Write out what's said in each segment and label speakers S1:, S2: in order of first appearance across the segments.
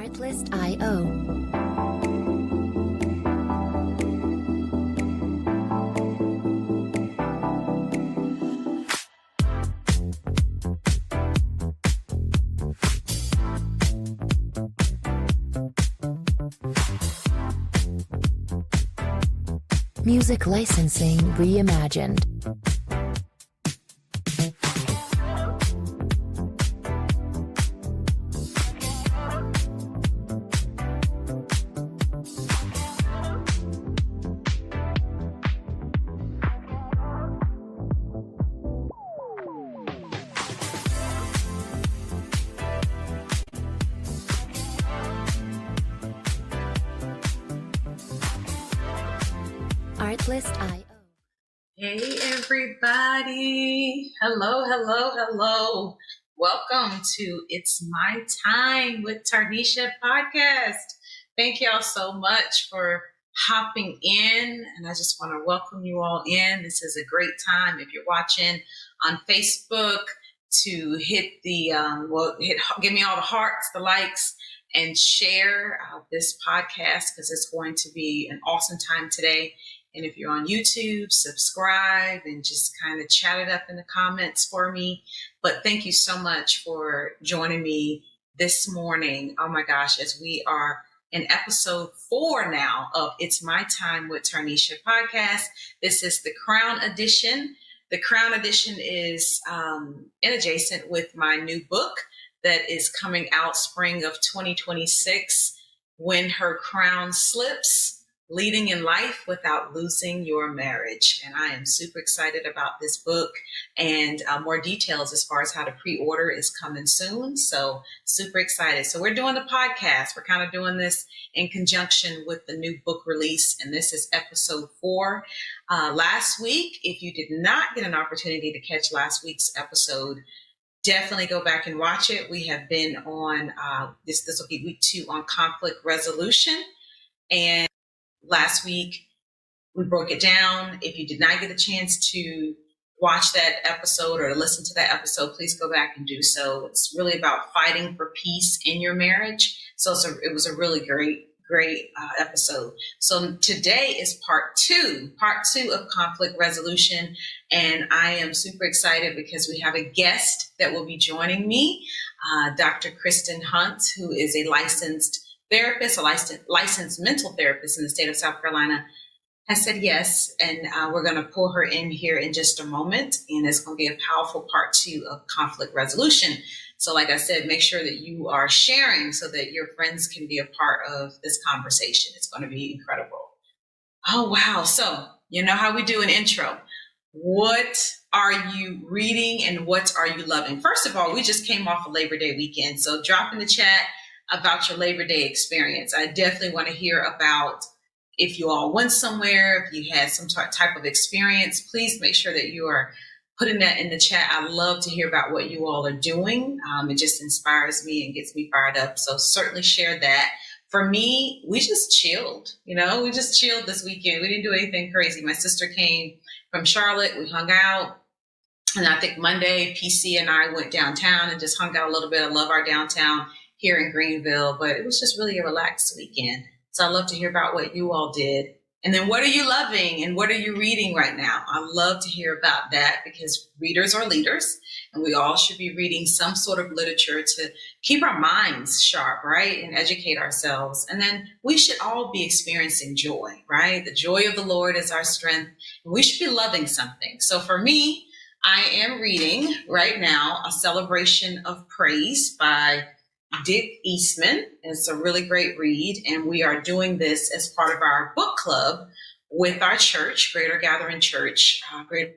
S1: Artlist.io. Music licensing reimagined. Artlist.io.
S2: Hey everybody. Hello, hello, hello. Welcome to It's My Time with Tarnesha podcast. Thank y'all so much for hopping in. And I just want to welcome you all in. This is a great time if you're watching on Facebook to hit the, give me all the hearts, the likes, and share this podcast because it's going to be an awesome time today. And if you're on YouTube, subscribe and just kind of chat it up in the comments for me. But thank you so much for joining me this morning. Oh my gosh, as we are in episode 4 now of It's My Time with Tarnesha podcast. This is the Crown Edition. The Crown Edition is in adjacent with my new book that is coming out spring of 2026, When Her Crown Slips, Leading in Life Without Losing Your Marriage. And I am super excited about this book, and more details as far as how to pre-order is coming soon. So super excited. So we're doing the podcast. We're kind of doing this in conjunction with the new book release. And this is episode 4. Last week, if you did not get an opportunity to catch last week's episode, definitely go back and watch it. We have been on, this will be week 2 on conflict resolution. And last week, we broke it down. If you did not get a chance to watch that episode or listen to that episode, please go back and do so. It's really about fighting for peace in your marriage. So it was a really great episode. So today is part two of conflict resolution. And I am super excited because we have a guest that will be joining me, Dr. Kristen Hunt, who is a licensed therapist, a licensed mental therapist in the state of South Carolina, has said yes. And we're going to pull her in here in just a moment. And it's going to be a powerful part 2 of conflict resolution. So like I said, make sure that you are sharing so that your friends can be a part of this conversation. It's going to be incredible. Oh, wow. So you know how we do an intro. What are you reading and what are you loving? First of all, we just came off a Labor Day weekend. So drop in the chat about your Labor Day experience. I definitely want to hear about if you all went somewhere, if you had some type of experience. Please make sure that you are putting that in the chat. I love to hear about what you all are doing. It just inspires me and gets me fired up. So certainly share that. For me, we just chilled. We just chilled this weekend. We didn't do anything crazy. My sister came from Charlotte. We hung out. And I think Monday, PC and I went downtown and just hung out a little bit. I love our downtown here in Greenville, but it was just really a relaxed weekend. So I love to hear about what you all did. And then what are you loving and what are you reading right now? I love to hear about that because readers are leaders and we all should be reading some sort of literature to keep our minds sharp, right? And educate ourselves. And then we should all be experiencing joy, right? The joy of the Lord is our strength. And we should be loving something. So for me, I am reading right now A Celebration of Praise by Dick Eastman. It's a really great read, and we are doing this as part of our book club with our church, Greater Gathering Church, Greater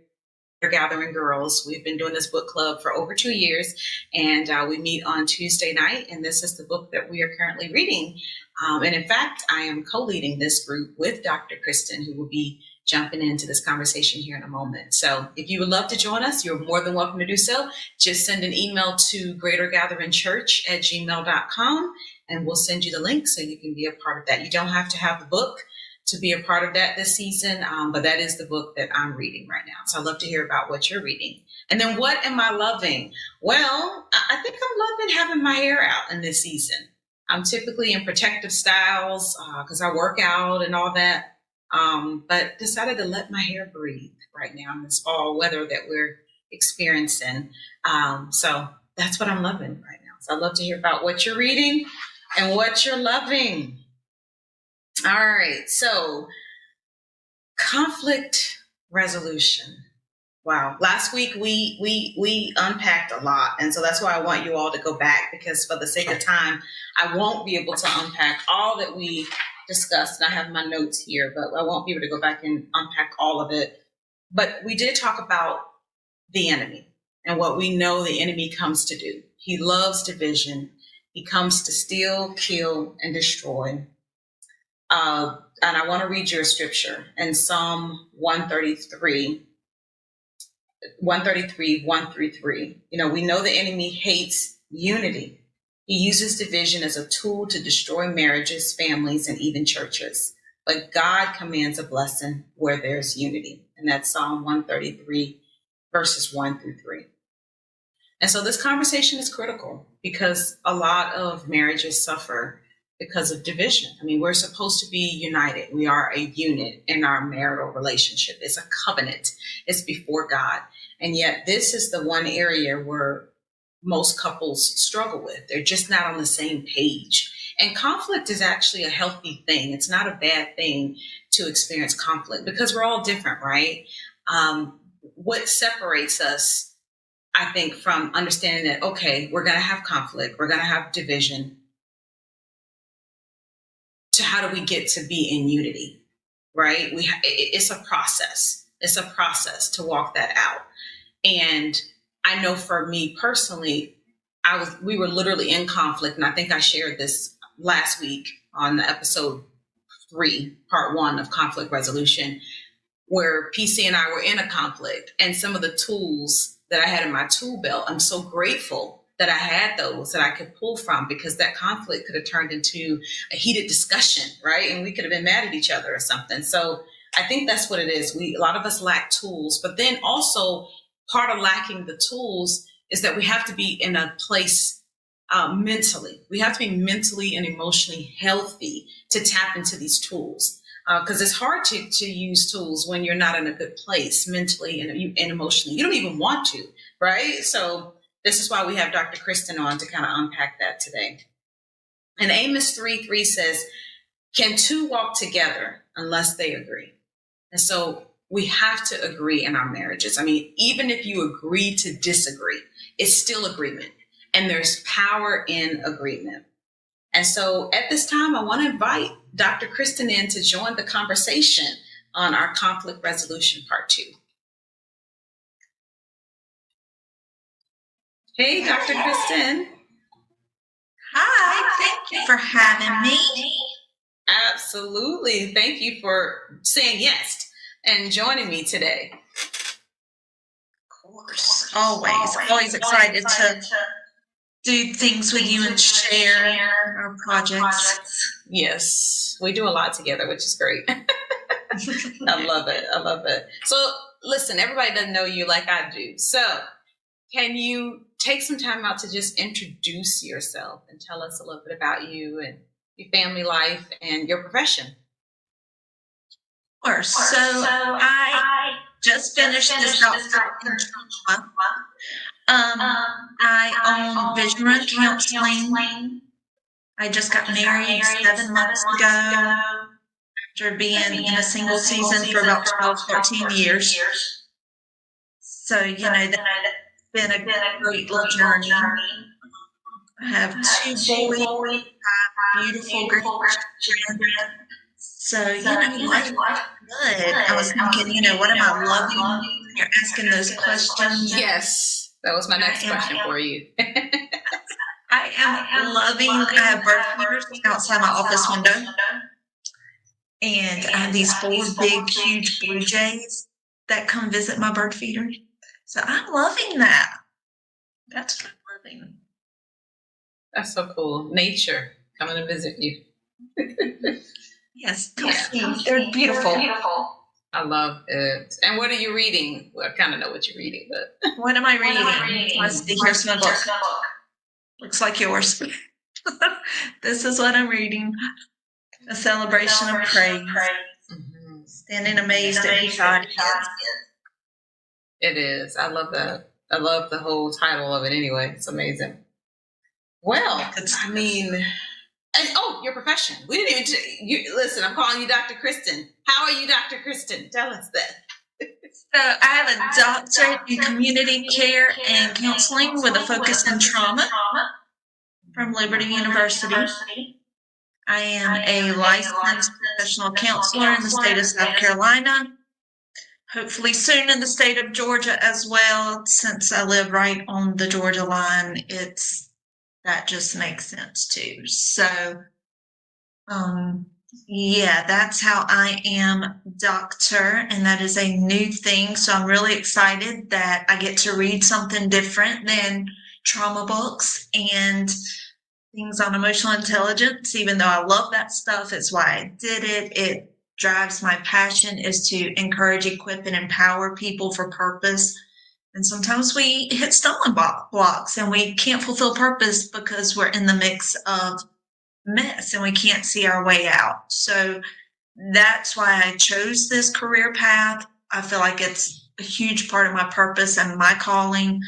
S2: Gathering Girls. We've been doing this book club for over 2 years, and we meet on Tuesday night, and this is the book that we are currently reading. And in fact, I am co-leading this group with Dr. Kristen, who will be jumping into this conversation here in a moment. So if you would love to join us, you're more than welcome to do so. Just send an email to greatergatheringchurch@gmail.com and we'll send you the link so you can be a part of that. You don't have to have the book to be a part of that this season, but that is the book that I'm reading right now. So I'd love to hear about what you're reading. And then what am I loving? Well, I think I'm loving having my hair out in this season. I'm typically in protective styles because I work out and all that. But decided to let my hair breathe right now in this fall weather that we're experiencing. So that's what I'm loving right now. So I'd love to hear about what you're reading and what you're loving. All right. So conflict resolution. Wow. Last week we unpacked a lot. And so that's why I want you all to go back, because for the sake of time, I won't be able to unpack all that we discussed. And I have my notes here, but I won't be able to go back and unpack all of it. But we did talk about the enemy and what we know the enemy comes to do. He loves division. He comes to steal, kill, and destroy. And I want to read you a scripture in Psalm 133, 1 through 3. You know, we know the enemy hates unity. He uses division as a tool to destroy marriages, families, and even churches. But God commands a blessing where there's unity. And that's Psalm 133, verses 1 through 3. And so this conversation is critical because a lot of marriages suffer because of division. I mean, we're supposed to be united. We are a unit in our marital relationship. It's a covenant. It's before God. And yet this is the one area where most couples struggle with. They're just not on the same page. And conflict is actually a healthy thing. It's not a bad thing to experience conflict because we're all different, right? What separates us, I think, from understanding that, okay, we're going to have conflict, we're going to have division, to how do we get to be in unity, right? It's a process. It's a process to walk that out. And I know for me personally, we were literally in conflict. And I think I shared this last week on episode 3, part 1 of conflict resolution, where PC and I were in a conflict, and some of the tools that I had in my tool belt, I'm so grateful that I had those that I could pull from, because that conflict could have turned into a heated discussion, right? And we could have been mad at each other or something. So I think that's what it is. A lot of us lack tools, but then also part of lacking the tools is that we have to be in a place mentally. We have to be mentally and emotionally healthy to tap into these tools. Because it's hard to use tools when you're not in a good place mentally and emotionally. You don't even want to, right? So this is why we have Dr. Kristen on to kind of unpack that today. And Amos 3:3 says, can two walk together unless they agree? And so we have to agree in our marriages. I mean, even if you agree to disagree, it's still agreement. And there's power in agreement. And so at this time, I want to invite Dr. Kristen in to join the conversation on our conflict resolution part 2. Hey, Dr. Kristen.
S3: Hi, thank you for having me.
S2: Absolutely. Thank you for saying yes and joining me today.
S3: Of course, always excited to do things with you and share our projects.
S2: Yes, we do a lot together, which is great. I love it. So listen, everybody doesn't know you like I do. So can you take some time out to just introduce yourself and tell us a little bit about you and your family life and your profession?
S3: Sure. So I just finished this doctorate. I own Vision Run Counseling. I just got married 7 months ago after being in a single season for about 12, 13 years. So, you know, that's been a great little journey. I have 2 boys, 5 beautiful grandchildren. So, you know, life's good. I was thinking, you know, what am I loving? You're asking those questions.
S2: Yes, that was my next question for you.
S3: I am loving, I have bird feeders outside my office window. And I have these 4 big, huge blue jays that come visit my bird feeder. So I'm loving that. That's what I'm loving.
S2: That's so cool. Nature coming to visit you.
S3: Yes, they're beautiful.
S2: I love it. And what are you reading? Well, I kind of know what you're reading, but
S3: What am I reading? Let's see, here's my book. Looks like yours. This is what I'm reading. A celebration of praise.
S2: Mhm.
S3: Standing amazed at who God is.
S2: It is. I love that. I love the whole title of it anyway. It's amazing. Well, I mean, and your profession. We didn't even, listen, I'm calling you Dr. Kristen. How are you, Dr. Kristen? Tell us that.
S3: So I have a doctorate in community care and counseling with a focus in trauma from Liberty University. I am a licensed professional counselor in the state of South Carolina. Hopefully soon in the state of Georgia as well. Since I live right on the Georgia line, that just makes sense too. So, yeah, that's how I am, doctor, and that is a new thing. So I'm really excited that I get to read something different than trauma books and things on emotional intelligence. Even though I love that stuff, it's why I did it. It drives my passion is to encourage, equip, and empower people for purpose. And sometimes we hit stumbling blocks and we can't fulfill purpose because we're in the mix of mess and we can't see our way out. So that's why I chose this career path. I feel like it's a huge part of my purpose and my calling.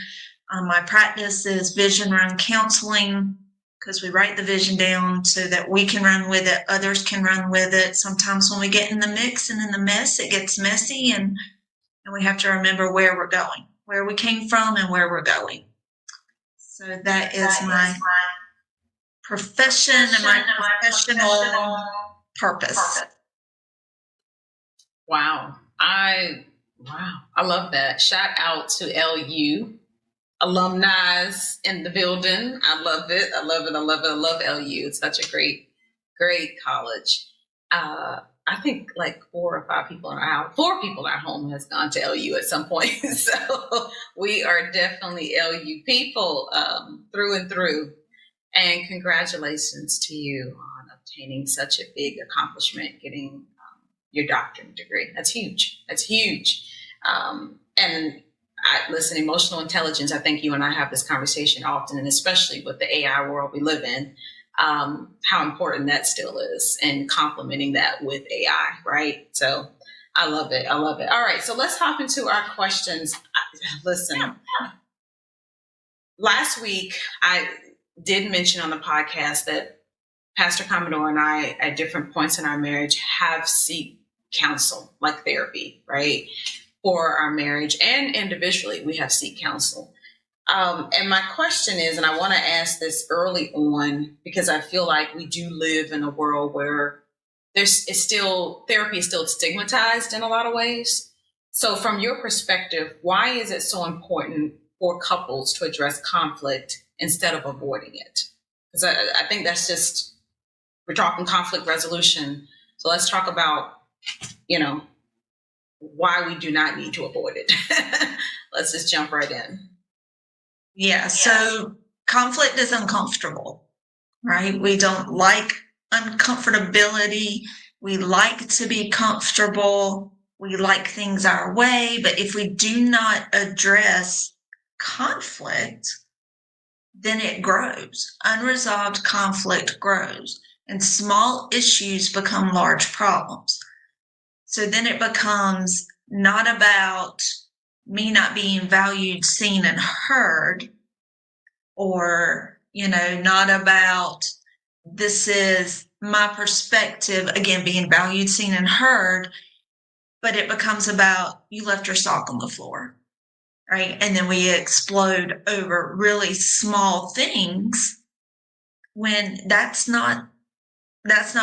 S3: My practice is vision run counseling, because we write the vision down so that we can run with it, others can run with it. Sometimes when we get in the mix and in the mess, it gets messy, and we have to remember where we're going, where we came from and where we're going. So that is my profession and my professional purpose.
S2: Wow. I love that. Shout out to LU. Alumni in the building. I love it. I love it. I love it. I love LU. It's such a great college. I think like 4 or 5 people in our home has gone to LU at some point. So we are definitely LU people through and through. And congratulations to you on obtaining such a big accomplishment, getting your doctorate degree. That's huge. That's huge. And listen, emotional intelligence, I think you and I have this conversation often, and especially with the AI world we live in, how important that still is, and complementing that with AI, right? So I love it. I love it. All right, so let's hop into our questions. Listen, last week I did mention on the podcast that Pastor Commodore and I, at different points in our marriage, have seek counsel, like therapy, right? For our marriage, and individually, we have seek counsel. And my question is, and I want to ask this early on, because I feel like we do live in a world where therapy is still stigmatized in a lot of ways. So from your perspective, why is it so important for couples to address conflict instead of avoiding it? Because I think that's just, we're talking conflict resolution. So let's talk about, why we do not need to avoid it. Let's just jump right in.
S3: Yeah, so conflict is uncomfortable, right? We don't like uncomfortability. We like to be comfortable. We like things our way. But if we do not address conflict, then it grows. Unresolved conflict grows, and small issues become large problems. So then it becomes not about me not being valued, seen, and heard, or, not about this is my perspective, again, being valued, seen, and heard, but it becomes about you left your sock on the floor, right? And then we explode over really small things when that's not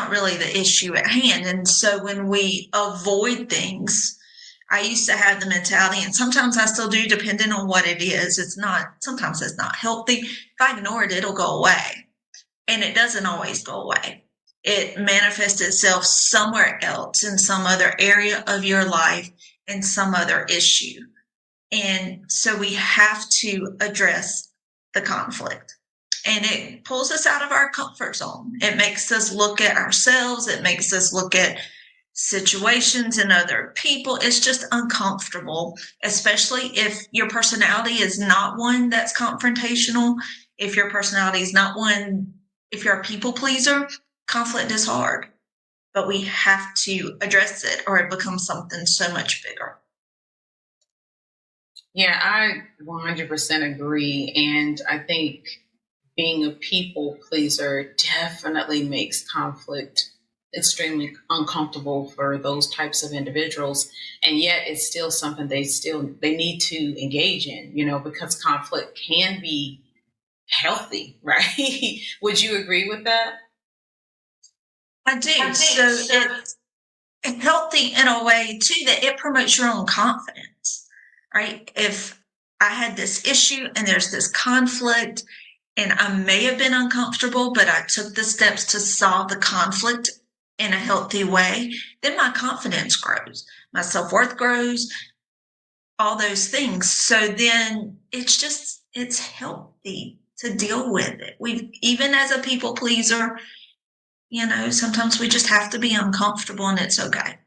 S3: really the issue at hand. And so when we avoid things, I used to have the mentality, and sometimes I still do, depending on what it is. Sometimes it's not healthy. If I ignore it, it'll go away. And it doesn't always go away. It manifests itself somewhere else, in some other area of your life, in some other issue. And so we have to address the conflict. And it pulls us out of our comfort zone. It makes us look at ourselves. It makes us look at situations and other people. It's just uncomfortable, especially if your personality is not one that's confrontational. If your personality is not one if you're a people pleaser, conflict is hard, but we have to address it or it becomes something so much bigger.
S2: Yeah, I 100% agree. And I think being a people pleaser definitely makes conflict extremely uncomfortable for those types of individuals. And yet it's still something they need to engage in, because conflict can be healthy, right? Would you agree with that?
S3: I do. So it's healthy in a way too that it promotes your own confidence, right? If I had this issue and there's this conflict and I may have been uncomfortable, but I took the steps to solve the conflict in a healthy way, then my confidence grows, my self-worth grows, all those things. So then it's healthy to deal with it. Even as a people pleaser, sometimes we just have to be uncomfortable and it's okay.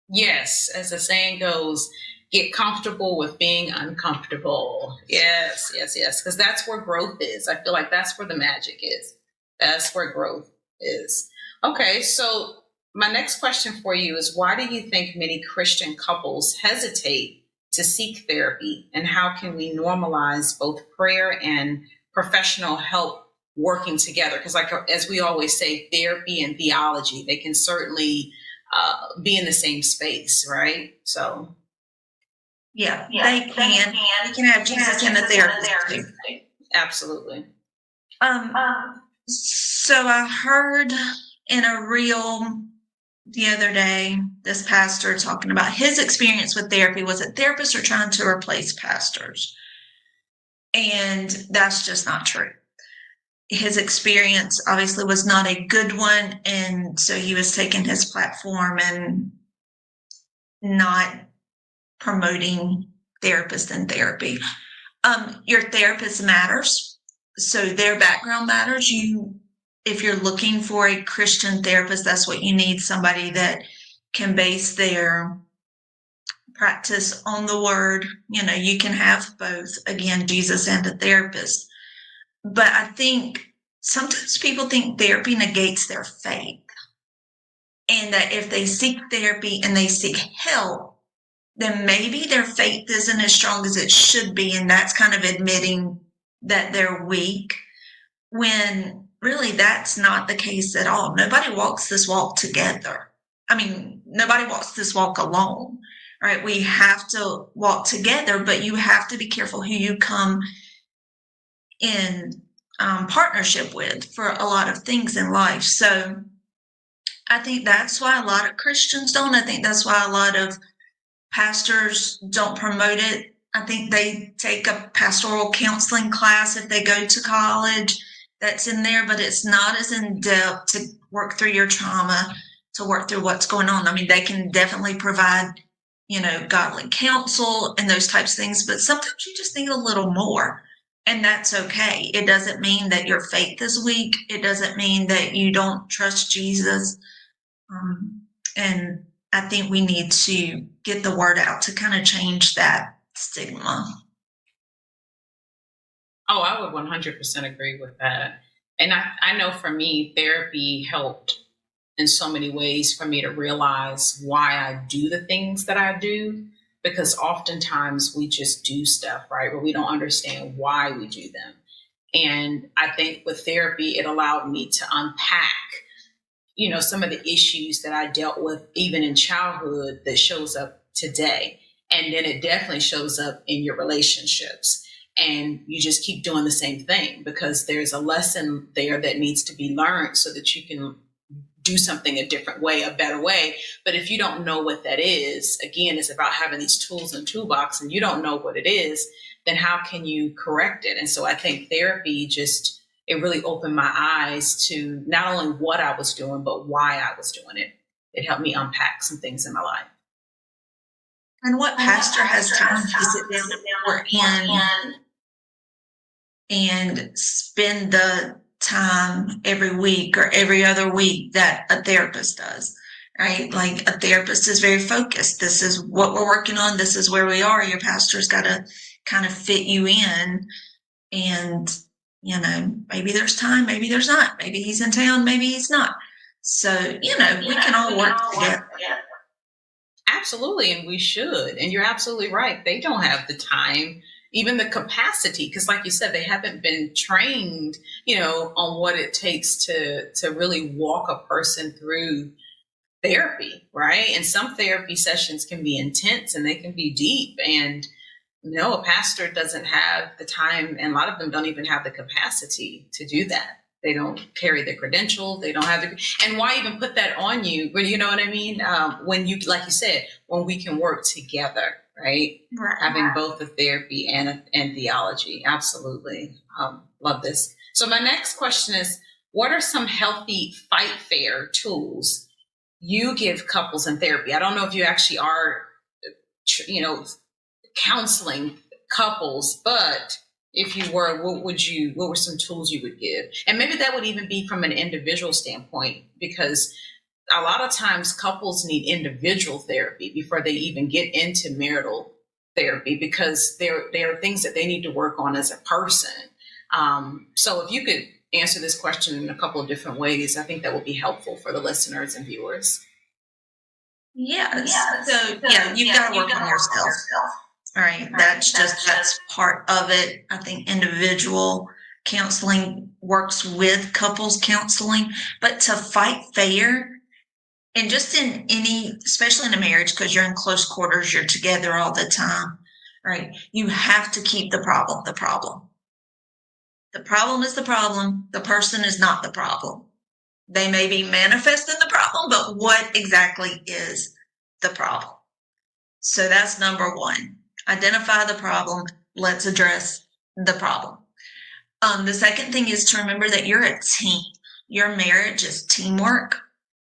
S2: Yes, as the saying goes, get comfortable with being uncomfortable. Yes, yes, yes. Because that's where growth is. I feel like that's where the magic is. That's where growth is. Okay, so my next question for you is, why do you think many Christian couples hesitate to seek therapy? And how can we normalize both prayer and professional help working together? Because as we always say, therapy and theology, they can certainly be in the same space, right? So
S3: yeah, they can. They can have Jesus in the therapist too.
S2: Absolutely.
S3: So I heard in a reel the other day, this pastor talking about his experience with therapy was that therapists are trying to replace pastors. And that's just not true. His experience obviously was not a good one. And so he was taking his platform and not promoting therapists and therapy. Your therapist matters. So their background matters. If you're looking for a Christian therapist, that's what you need, somebody that can base their practice on the word. You can have both, again, Jesus and a therapist. But I think sometimes people think therapy negates their faith. And that if they seek therapy and they seek help, then maybe their faith isn't as strong as it should be. And that's kind of admitting that they're weak, when really that's not the case at all. Nobody walks this walk together. I mean, nobody walks this walk alone, right? We have to walk together, but you have to be careful who you come in partnership with for a lot of things in life. So I think that's why a lot of Christians don't. I think that's why a lot of pastors don't promote it. I think they take a pastoral counseling class if they go to college. That's in there, but it's not as in depth to work through your trauma, to work through what's going on. I mean, they can definitely provide, godly counsel and those types of things, but sometimes you just need a little more. And that's okay. It doesn't mean that your faith is weak. It doesn't mean that you don't trust Jesus. And I think we need to get the word out to kind of change that stigma.
S2: Oh, I would 100% agree with that. And I know for me, therapy helped in so many ways for me to realize why I do the things that I do. Because oftentimes we just do stuff, right? But we don't understand why we do them. And I think with therapy, it allowed me to unpack, some of the issues that I dealt with even in childhood that shows up today. And then it definitely shows up in your relationships. And you just keep doing the same thing because there's a lesson there that needs to be learned so that you can do something a different way, a better way. But if you don't know what that is, again, it's about having these tools in the toolbox and you don't know what it is, then how can you correct it? And so I think therapy it really opened my eyes to not only what I was doing, but why I was doing it. It helped me unpack some things in my life.
S3: And what pastor has time to sit down and spend the time every week or every other week that a therapist does, right? Like a therapist is very focused. This is what we're working on. This is where we are. Your pastor's got to kind of fit you in and, maybe there's time, maybe there's not. Maybe he's in town, maybe he's not. So, we can all work together.
S2: Absolutely, and we should. And you're absolutely right. They don't have the time, even the capacity, because like you said, they haven't been trained, on what it takes to really walk a person through therapy, right? And some therapy sessions can be intense and they can be deep. And no, a pastor doesn't have the time, and a lot of them don't even have the capacity to do that. They don't carry the credential. They don't have the, and why even put that on you? But you know what I mean? When you, like you said, when we can work together, right? Having both the therapy and theology. Absolutely. Love this. So my next question is, what are some healthy fight fair tools you give couples in therapy? I don't know if you actually are, counseling couples, but if you were, what were some tools you would give? And maybe that would even be from an individual standpoint, because a lot of times couples need individual therapy before they even get into marital therapy, because there are things that they need to work on as a person. So if you could answer this question in a couple of different ways, I think that would be helpful for the listeners and viewers.
S3: Yes. So you've got to work on yourself. All right. That's part of it. I think individual counseling works with couples counseling, but to fight fair, and just in especially in a marriage, because you're in close quarters, you're together all the time, right? You have to keep the problem the problem. The problem is the problem. The person is not the problem. They may be manifesting the problem, but what exactly is the problem? So that's number one. Identify the problem. Let's address the problem. The second thing is to remember that you're a team. Your marriage is teamwork.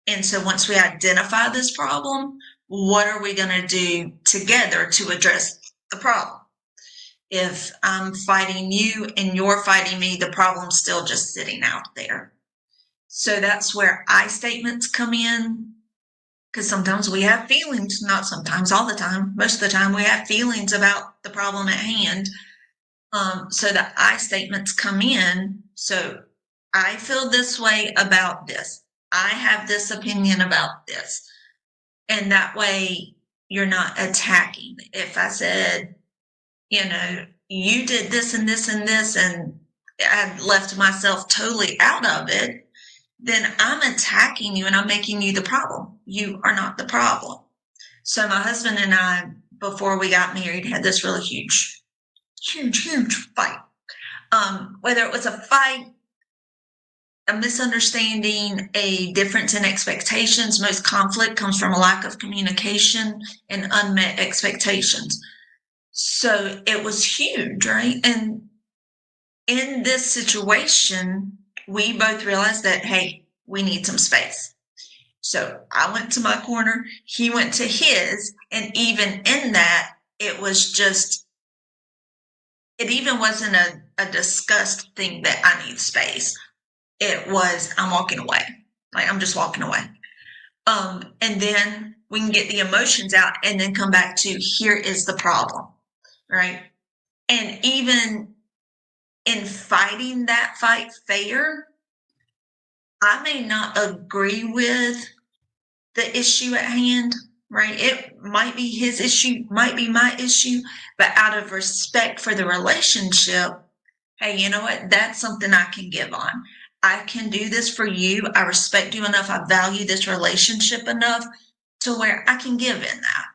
S3: And so once we identify this problem, what are we going to do together to address the problem? If I'm fighting you and you're fighting me, the problem's still just sitting out there. So that's where I statements come in, because sometimes we have feelings, not sometimes, all the time. Most of the time we have feelings about the problem at hand. So the I statements come in. So I feel this way about this. I have this opinion about this. And that way you're not attacking. If I said, you did this and this and this, and I left myself totally out of it, then I'm attacking you and I'm making you the problem. You are not the problem. So my husband and I, before we got married, had this really huge fight. Whether it was a fight, a misunderstanding, a difference in expectations. Most conflict comes from a lack of communication and unmet expectations. So it was huge, right? And in this situation, we both realized that, hey, we need some space. So I went to my corner, he went to his, and even in that, it even wasn't a discussed thing that I need space. It was, I'm walking away. Like, I'm just walking away. And then we can get the emotions out and then come back to, here is the problem, right? And even in fighting that fight fair, I may not agree with the issue at hand, right? It might be his issue, might be my issue, but out of respect for the relationship, hey, you know what? That's something I can give on. I can do this for you. I respect you enough. I value this relationship enough to where I can give in that.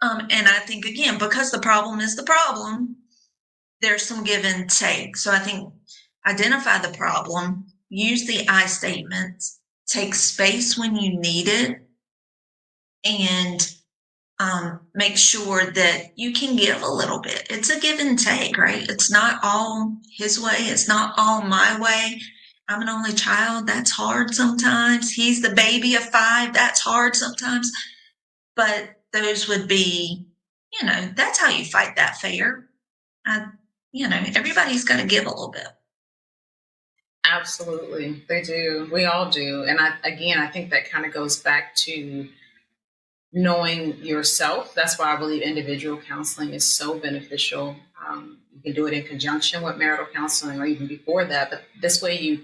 S3: And I think, again, because the problem is the problem, there's some give and take. So I think identify the problem, use the I statements, take space when you need it, and make sure that you can give a little bit. It's a give and take, right? It's not all his way. It's not all my way. I'm an only child. That's hard sometimes. He's the baby of 5. That's hard sometimes. But those would be, that's how you fight that fair. Everybody's got to give a little bit.
S2: Absolutely. They do. We all do. And I think that kind of goes back to knowing yourself. That's why I believe individual counseling is so beneficial. You can do it in conjunction with marital counseling or even before that. But this way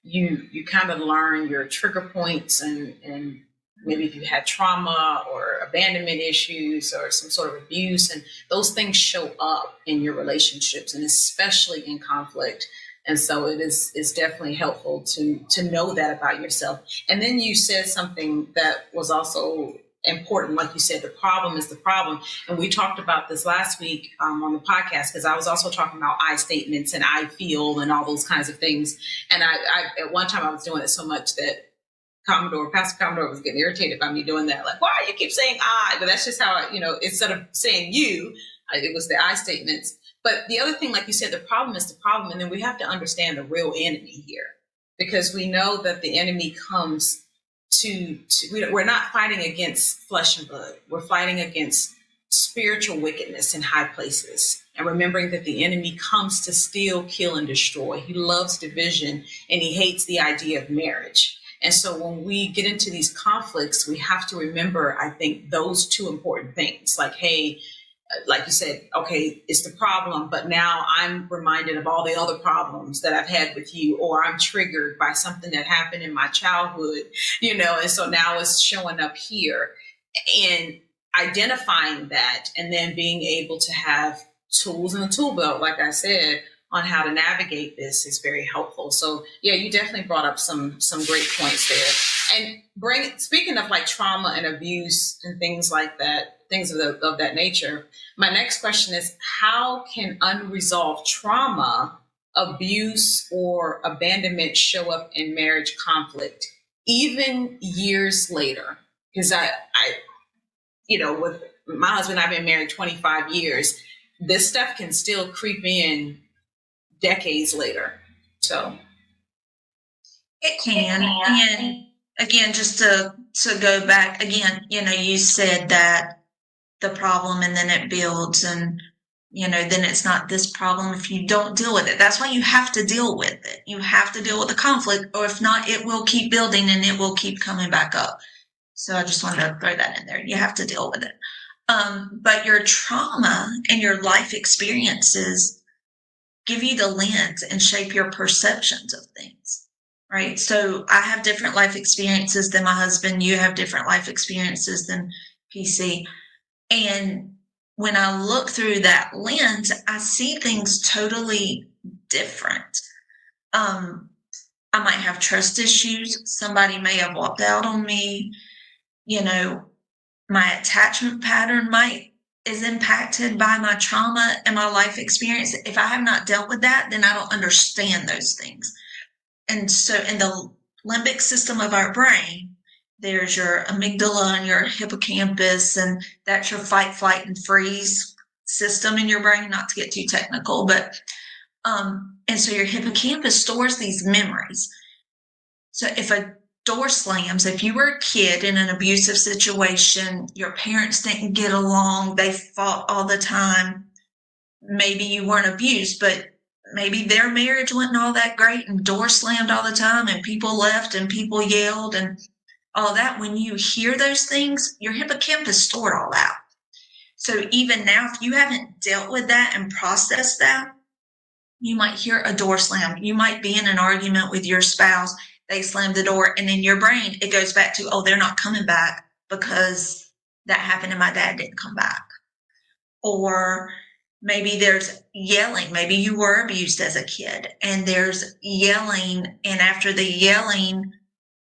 S2: you kind of learn your trigger points and maybe if you had trauma or abandonment issues or some sort of abuse, and those things show up in your relationships and especially in conflict. And so it's definitely helpful to know that about yourself. And then you said something that was also important. Like you said, the problem is the problem. And we talked about this last week on the podcast, because I was also talking about I statements and I feel and all those kinds of things. And I at one time I was doing it so much that Pastor Commodore was getting irritated by me doing that. Like, why you keep saying I? But that's just how instead of saying you, it was the I statements. But the other thing, like you said, the problem is the problem. And then we have to understand the real enemy here, because we know that the enemy comes we're not fighting against flesh and blood. We're fighting against spiritual wickedness in high places. And remembering that the enemy comes to steal, kill, and destroy. He loves division and he hates the idea of marriage. And so when we get into these conflicts, we have to remember, I think, those two important things. Like, hey, like you said, okay, it's the problem, but now I'm reminded of all the other problems that I've had with you, or I'm triggered by something that happened in my childhood, and so now it's showing up here. And identifying that and then being able to have tools in the tool belt, like I said, on how to navigate this is very helpful. So yeah, you definitely brought up some great points there. And speaking of like trauma and abuse and things like that, things of that nature, my next question is, how can unresolved trauma, abuse, or abandonment show up in marriage conflict, even years later? Because I with my husband, I've been married 25 years. This stuff can still creep in decades later. So
S3: it can. And again, just to go back again, you said that the problem and then it builds and then it's not this problem if you don't deal with it. That's why you have to deal with it. You have to deal with the conflict, or if not, it will keep building and it will keep coming back up. So I just wanted to throw that in there. You have to deal with it. But your trauma and your life experiences give you the lens and shape your perceptions of things, right? So I have different life experiences than my husband. You have different life experiences than PC. And when I look through that lens, I see things totally different. I might have trust issues. Somebody may have walked out on me. My attachment pattern is impacted by my trauma and my life experience. If I have not dealt with that, then I don't understand those things. And so in the limbic system of our brain, there's your amygdala and your hippocampus, and that's your fight, flight, and freeze system in your brain, not to get too technical, but and so your hippocampus stores these memories. So if a door slams, if you were a kid in an abusive situation, your parents didn't get along, they fought all the time, maybe you weren't abused, but maybe their marriage wasn't all that great and doors slammed all the time and people left and people yelled and all that. When you hear those things, your hippocampus stored all that. So even now, if you haven't dealt with that and processed that, you might hear a door slam. You might be in an argument with your spouse. They slam the door, and in your brain, it goes back to, oh, they're not coming back because that happened and my dad didn't come back. Or maybe there's yelling. Maybe you were abused as a kid, and there's yelling, and after the yelling,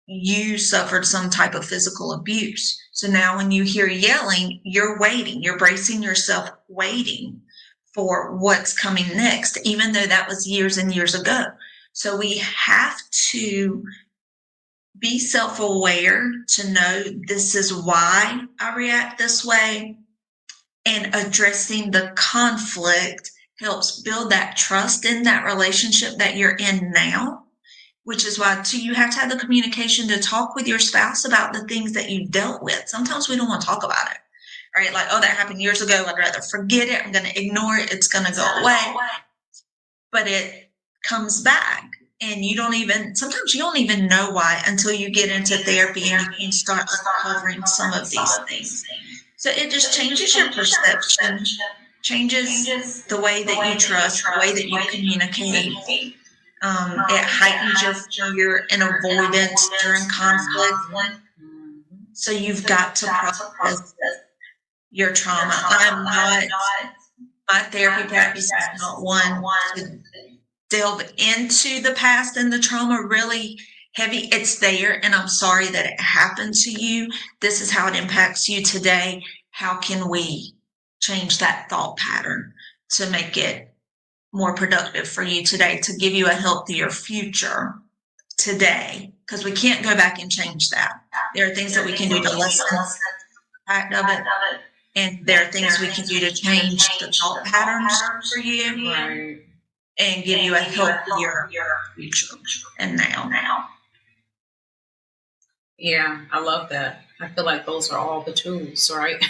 S3: you suffered some type of physical abuse. So now when you hear yelling, you're waiting. You're bracing yourself, waiting for what's coming next, even though that was years and years ago. So we have to be self-aware to know this is why I react this way, and addressing the conflict helps build that trust in that relationship that you're in now, which is why too you have to have the communication to talk with your spouse about the things that you've dealt with. Sometimes we don't want to talk about it, right? Like, oh, that happened years ago. I'd rather forget it. I'm going to ignore it. It's going to go away. But it comes back, and sometimes you don't even know why until you get into therapy and you can start uncovering some of these things. So it just changes your perception changes the way that you trust, the way that you communicate. It heightens your fear and avoidance during conflict. So you've got to process your trauma. My therapy practice is not one to delve into the past and the trauma really heavy. It's there, and I'm sorry that it happened to you. This is how it impacts you today. How can we change that thought pattern to make it more productive for you today, to give you a healthier future today? Because we can't go back and change that. There are things that we can do to lessen the impact of it, and there are things we can do to change the thought patterns for you,
S2: Right.
S3: and give you a healthier future and now.
S2: Yeah, I love that. I feel like those are all the tools, right?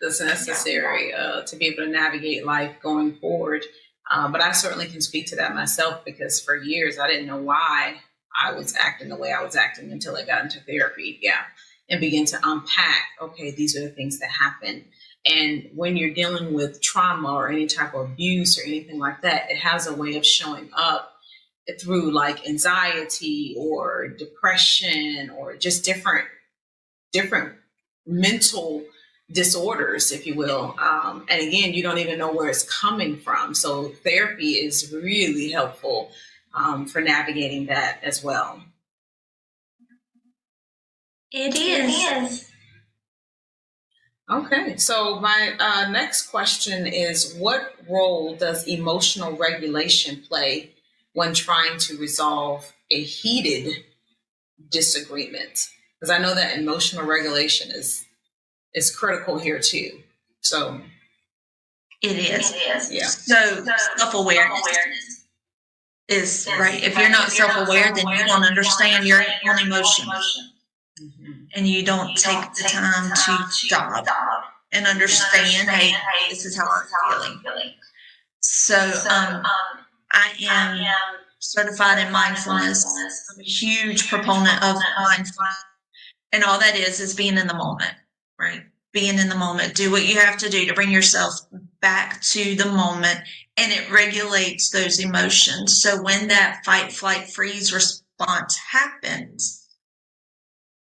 S2: That's necessary to be able to navigate life going forward. But I certainly can speak to that myself, because for years I didn't know why I was acting the way I was acting until I got into therapy. Yeah. And begin to unpack, okay, these are the things that happen. And when you're dealing with trauma or any type of abuse or anything like that, it has a way of showing up through like anxiety or depression or just different mental disorders, if you will. And again, you don't even know where it's coming from. So therapy is really helpful for navigating that as well.
S3: It is.
S2: Okay, so my next question is, what role does emotional regulation play when trying to resolve a heated disagreement? Because I know that emotional regulation is critical here too. So
S3: It is.
S2: Yeah.
S3: So self-awareness is right. If you're not self-aware, then you don't understand your own emotions. And you don't take the time to stop and understand, hey, this is how I'm feeling. So I am certified in mindfulness. I'm a huge proponent of mindfulness. And all that is being in the moment, right? Being in the moment. Do what you have to do to bring yourself back to the moment, and it regulates those emotions. So when that fight, flight, freeze response happens,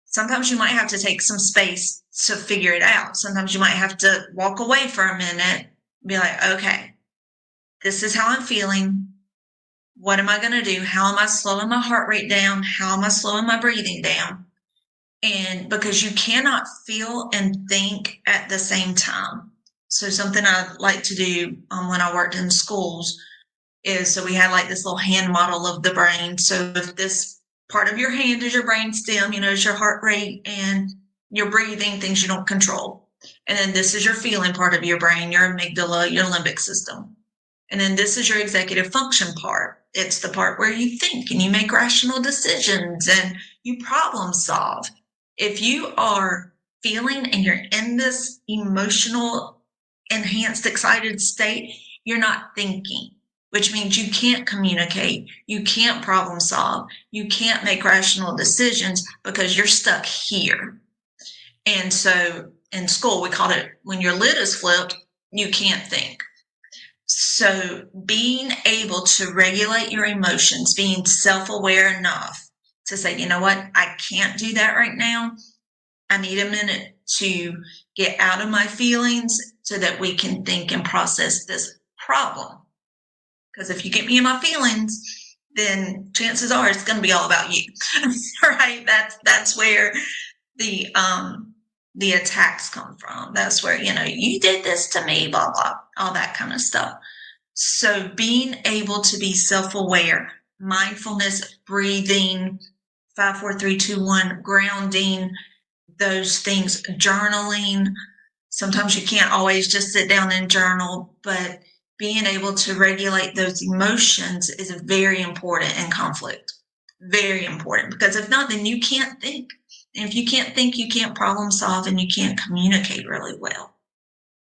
S3: sometimes you might have to take some space to figure it out. Sometimes you might have to walk away for a minute, be like, okay, this is how I'm feeling. What am I going to do? How am I slowing my heart rate down? How am I slowing my breathing down? And because you cannot feel and think at the same time. So something I like to do when I worked in schools is, so we had like this little hand model of the brain. So if this part of your hand is your brain stem, is your heart rate and your breathing, things you don't control. And then this is your feeling part of your brain, your amygdala, your limbic system. And then this is your executive function part. It's the part where you think and you make rational decisions and you problem solve. If you are feeling and you're in this emotional, enhanced, excited state, you're not thinking, which means you can't communicate, you can't problem solve, you can't make rational decisions because you're stuck here. And so in school, we called it, when your lid is flipped, you can't think. So being able to regulate your emotions, being self-aware enough to say, you know what, I can't do that right now. I need a minute to get out of my feelings so that we can think and process this problem. Because if you get me in my feelings, then chances are it's going to be all about you, right? That's where the attacks come from. That's where, you did this to me, blah, blah, all that kind of stuff. So being able to be self-aware, mindfulness, breathing, 5, 4, 3, 2, 1, grounding, those things, journaling. Sometimes you can't always just sit down and journal, but being able to regulate those emotions is very important in conflict. Very important, because if not, then you can't think. And if you can't think, you can't problem solve and you can't communicate really well.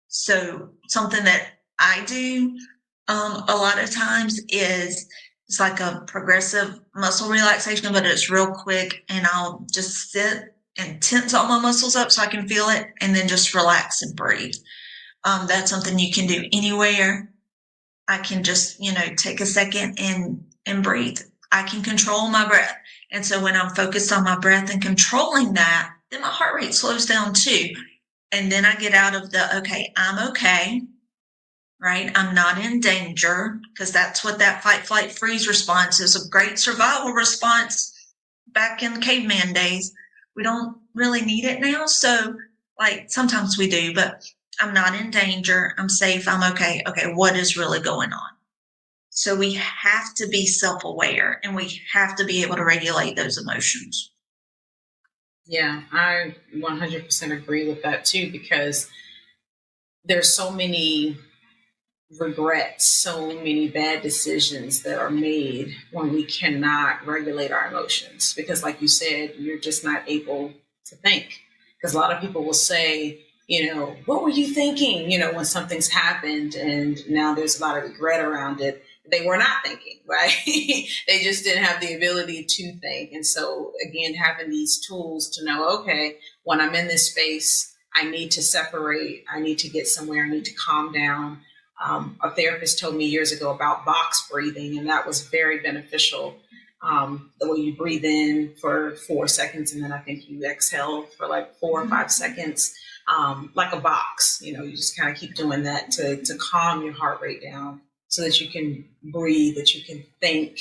S3: So something that I do a lot of times is, it's like a progressive muscle relaxation, but it's real quick, and I'll just sit and tense all my muscles up so I can feel it, and then just relax and breathe. That's something you can do anywhere. I can just, take a second and breathe. I can control my breath. And so when I'm focused on my breath and controlling that, then my heart rate slows down too. And then I get out of the, okay, I'm okay, right? I'm not in danger, because that's what that fight, flight, freeze response is, a great survival response back in caveman days. We don't really need it now. So sometimes we do, but I'm not in danger. I'm safe. I'm okay. Okay, what is really going on? So we have to be self-aware, and we have to be able to regulate those emotions.
S2: Yeah, I 100% agree with that too, because there's so many regrets, so many bad decisions that are made when we cannot regulate our emotions. Because like you said, you're just not able to think. Because a lot of people will say, what were you thinking, when something's happened, and now there's a lot of regret around it. They were not thinking, right? They just didn't have the ability to think. And so again, having these tools to know, okay, when I'm in this space, I need to separate, I need to get somewhere, I need to calm down. A therapist told me years ago about box breathing, and that was very beneficial. The way you breathe in for 4 seconds, and then I think you exhale for like 4 or 5 seconds, like a box. You just kind of keep doing that to calm your heart rate down, so that you can breathe, that you can think.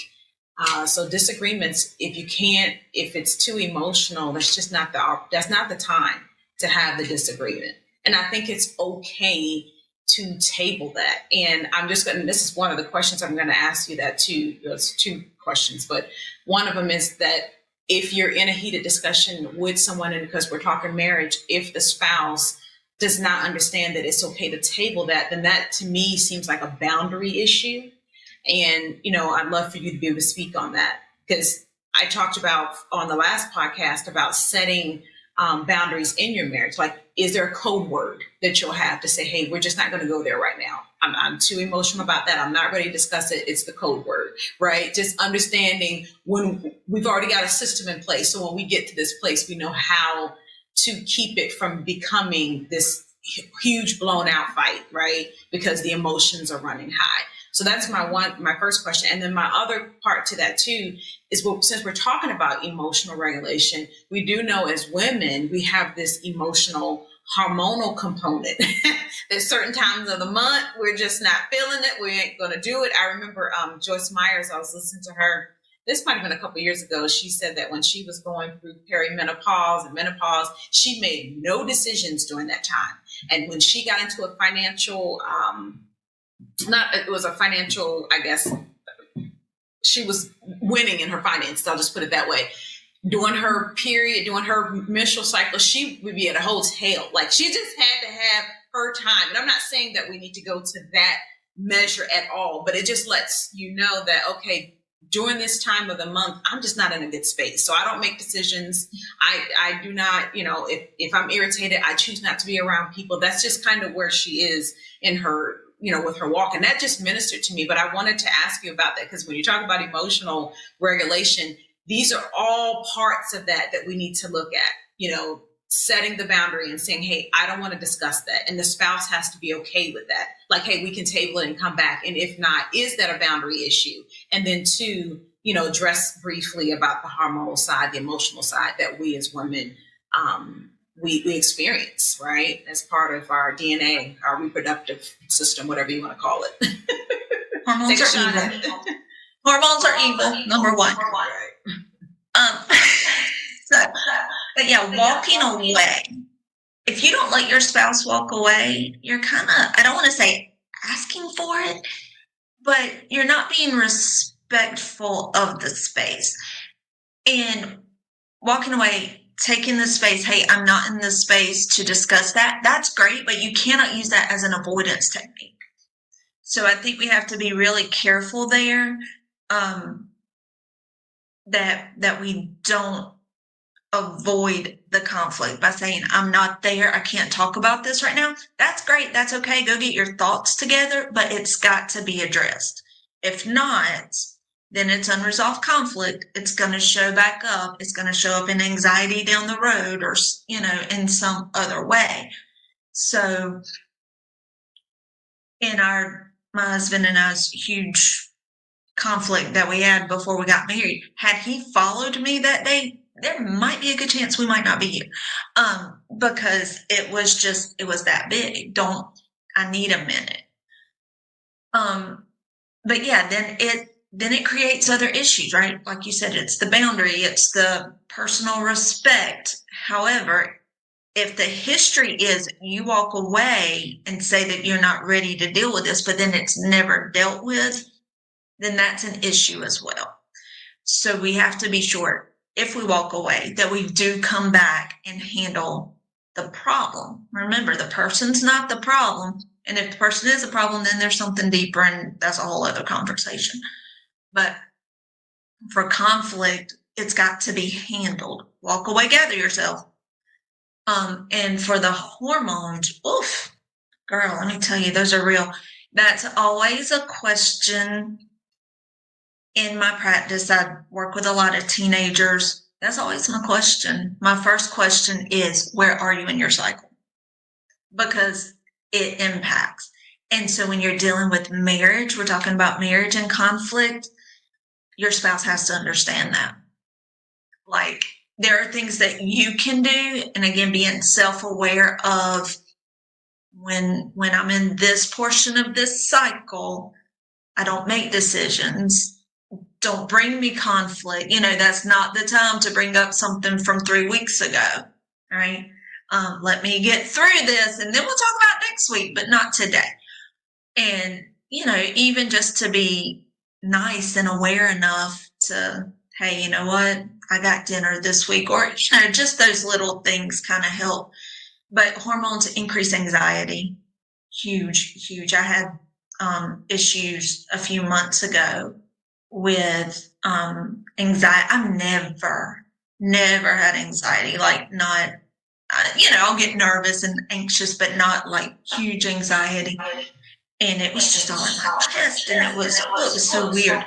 S2: So disagreements, if it's too emotional, that's not the time to have the disagreement. And I think it's okay to table that. And this is one of the questions I'm going to ask you that too. There's 2 questions, but one of them is that if you're in a heated discussion with someone, and because we're talking marriage, if the spouse does not understand that it's okay to table that, then that to me seems like a boundary issue. And, I'd love for you to be able to speak on that, because I talked about on the last podcast about setting boundaries in your marriage. Like, is there a code word that you'll have to say, hey, we're just not going to go there right now. I'm too emotional about that. I'm not ready to discuss it. It's the code word, right? Just understanding when we've already got a system in place. So when we get to this place, we know how to keep it from becoming this huge blown out fight, right? Because the emotions are running high. So that's my first question. And then my other part to that too is, since we're talking about emotional regulation, we do know as women, we have this emotional hormonal component. There's certain times of the month we're just not feeling it. We ain't going to do it. I remember Joyce Myers, I was listening to her. This might have been a couple of years ago. She said that when she was going through perimenopause and menopause, she made no decisions during that time. And when she got into a financial, I guess, she was winning in her finances. I'll just put it that way. During her period, during her menstrual cycle, she would be at a hotel. Like, she just had to have her time. And I'm not saying that we need to go to that measure at all, but it just lets you know that, okay, during this time of the month, I'm just not in a good space. So I don't make decisions. I do not, if I'm irritated, I choose not to be around people. That's just kind of where she is in her, with her walk. And that just ministered to me. But I wanted to ask you about that, because when you talk about emotional regulation, these are all parts of that we need to look at, setting the boundary and saying, hey, I don't want to discuss that. And the spouse has to be okay with that. Like, hey, we can table it and come back. And if not, is that a boundary issue? And then 2, address briefly about the hormonal side, the emotional side that we as women, we experience, right? As part of our DNA, our reproductive system, whatever you want to call it.
S3: Hormones are evil. Hormones are evil, number 1. But yeah, walking away. If you don't let your spouse walk away, you're kind of, I don't want to say asking for it, but you're not being respectful of the space. And walking away, taking the space, hey, I'm not in this space to discuss that. That's great, but you cannot use that as an avoidance technique. So I think we have to be really careful there, that we don't avoid the conflict by saying, I'm not there, I can't talk about this right now. That's great, that's okay, go get your thoughts together, but it's got to be addressed. If not, then it's unresolved conflict. It's going to show back up. It's going to show up in anxiety down the road, or, in some other way. So in my husband and I's huge conflict that we had before we got married, had he followed me that day, there might be a good chance we might not be here. Because it was that big. I need a minute. But yeah, then it creates other issues, right? Like you said, it's the boundary, it's the personal respect. However, if the history is you walk away and say that you're not ready to deal with this, but then it's never dealt with, then that's an issue as well. So we have to be sure, if we walk away, that we do come back and handle the problem. Remember, the person's not the problem. And if the person is a problem, then there's something deeper, and that's a whole other conversation. But for conflict, it's got to be handled. Walk away, gather yourself. And for the hormones, oof, girl, let me tell you, those are real. That's always a question in my practice. I work with a lot of teenagers. That's always my question. My first question is, where are you in your cycle? Because it impacts. And so when you're dealing with marriage, we're talking about marriage and conflict, your spouse has to understand that. Like, there are things that you can do, and again, being self-aware of when I'm in this portion of this cycle, I don't make decisions. Don't bring me conflict. That's not the time to bring up something from 3 weeks ago. All right. Let me get through this, and then we'll talk about next week, but not today. And, even just to be nice and aware enough to, hey, you know what? I got dinner this week, or, just those little things kind of help. But hormones increase anxiety. Huge, huge. I had issues a few months ago with anxiety. I've never had anxiety, like not, I'll get nervous and anxious, but not like huge anxiety. And it was just all in my chest, and it was so weird.